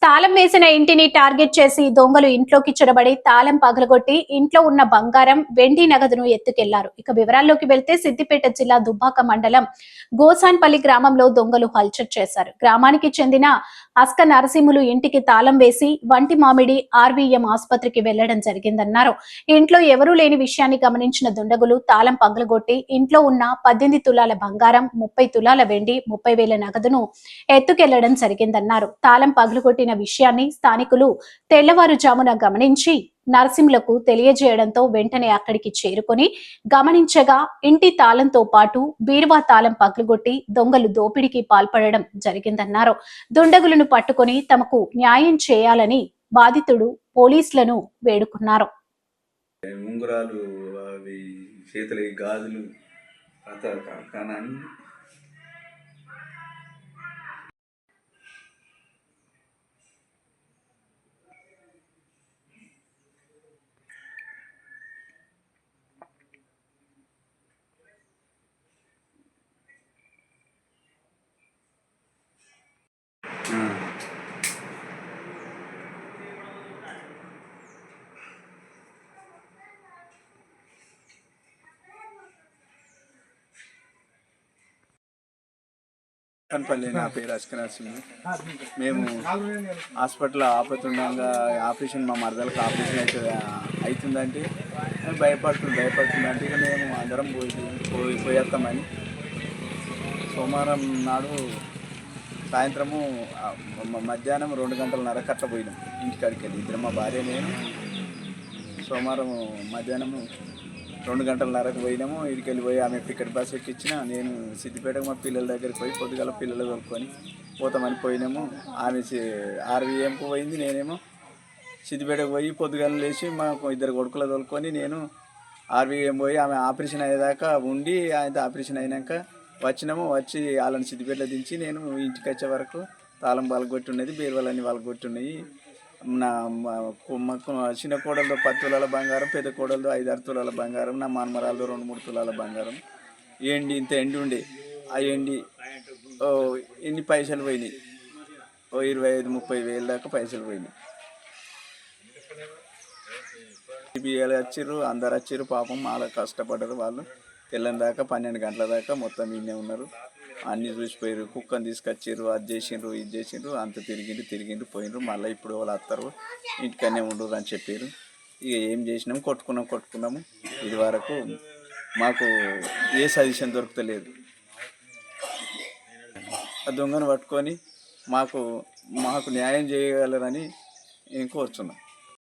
తాళం వేసిన ఇంటిని టార్గెట్ చేసి దొంగలు ఇంట్లోకి చొరబడి తాళం పగలగొట్టి ఇంట్లో ఉన్న బంగారం, వెండి నగదును ఎత్తుకెళ్లారు. ఇక వివరాల్లోకి వెళ్తే సిద్దిపేట జిల్లా దుబ్బాక మండలం గోసాన్పల్లి గ్రామంలో దొంగలు హల్చల్ చేశారు. గ్రామానికి చెందిన అస్క నరసింహులు ఇంటికి తాళం వేసి వంటి మామిడి ఆర్వీఎం ఆసుపత్రికి వెళ్లడం జరిగిందన్నారు. ఇంట్లో ఎవరూ లేని విషయాన్ని గమనించిన దుండగులు తాళం పగలగొట్టి ఇంట్లో ఉన్న 18 తులాల బంగారం, 30 తులాల వెండి, 30,000 నగదును ఎత్తుకెళ్లడం జరిగిందన్నారు. తాళం పగలగొట్టిన విషయాన్ని స్థానికులు తెల్లవారుజామున గమనించి నర్సింహులకు తెలియజేయడంతో వెంటనే అక్కడికి చేరుకొని గమనించగా ఇంటి తాళంతో పాటు బీరువా తాళం పగలగొట్టి దొంగలు దోపిడీకి పాల్పడడం జరిగిందన్నారు. దుండగులను పట్టుకొని తమకు న్యాయం చేయాలని బాధితుడు పోలీసులను వేడుకున్నారు. ఉంగరాలు, అవి చేతులకి గాజులు, కనపల్లి. నా పేరు అస్క నరసింహ. మేము హాస్పిటల్ ఆపుతుండగా ఆపరేషన్, మా మరదలకు ఆపరేషన్ అవుతుందంటే భయపడుతుందంటే ఇక మేము అందరం పోయేస్తామని సోమవారం నాడు సాయంత్రము మధ్యాహ్నం 2 గంటలన్నర కట్ల పోయినాం ఇంటికాడికి వెళ్ళి. ఇద్దరు, మా భార్య నేను. సోమవారం మధ్యాహ్నం 2 గంటలన్నరకు పోయినాము. ఇక్కడికి వెళ్ళిపోయి ఆమె టికెట్ బస్ ఎక్కించిన. నేను సిద్దిపేటకు మా పిల్లల దగ్గరికి పోయి పొద్దుగాల పిల్లలు కొనుక్కొని పోతామని పోయినాము. ఆమె ఆర్వీఎంకు పోయింది, నేనేమో సిద్దిపేటకు పోయి పొద్దుగాల లేచి మాకు 2 కొడుకులు తోలుకొని నేను ఆర్వీఎం పోయి ఆమె ఆపరేషన్ అయ్యేదాకా ఉండి, ఆయన ఆపరేషన్ అయినాక వచ్చి వాళ్ళని సిద్దిపేటలో దించి నేను ఇంటికి వచ్చే వరకు తాళం పగలగొట్టి ఉన్నది, బీరువాలన్నీ పగలగొట్టి ఉన్నాయి. నా చిన్న కోడలతో 10 తులాల బంగారం, పెద్ద కోడలతో 5-6 తులాల బంగారం, నా మనమరాలతో 2-3 తులాల బంగారం, ఇంత ఎండి ఉండే. ఆ ఎండి ఎన్ని పైసలు పోయినాయి, 25-30 వేలు దాకా పైసలు పోయినాయి. సిబిఐలు వచ్చిర్రు, అందరు వచ్చిర్రు. పాపం చాలా కష్టపడ్డారు వాళ్ళు. తెల్లని దాకా 12 గంటల దాకా మొత్తం ఇన్నే ఉన్నారు. అన్నీ చూసిపోయారు. కుక్కని తీసుకొచ్చారు, అది చేసిండ్రు, ఇది చేసిండ్రు. అంత తిరిగిండ్రు పోయినరు. మళ్ళీ ఇప్పుడు వాళ్ళు వస్తారు, ఇంటికనే ఉండరు అని చెప్పారు. ఇక ఏం చేసినాము, కొట్టుకున్నాము. ఇది వరకు మాకు ఏ సజెషన్ దొరుకుతలేదు. ఆ దొంగను పట్టుకొని మాకు న్యాయం చేయగలరని నేను కోరుచున్నాను.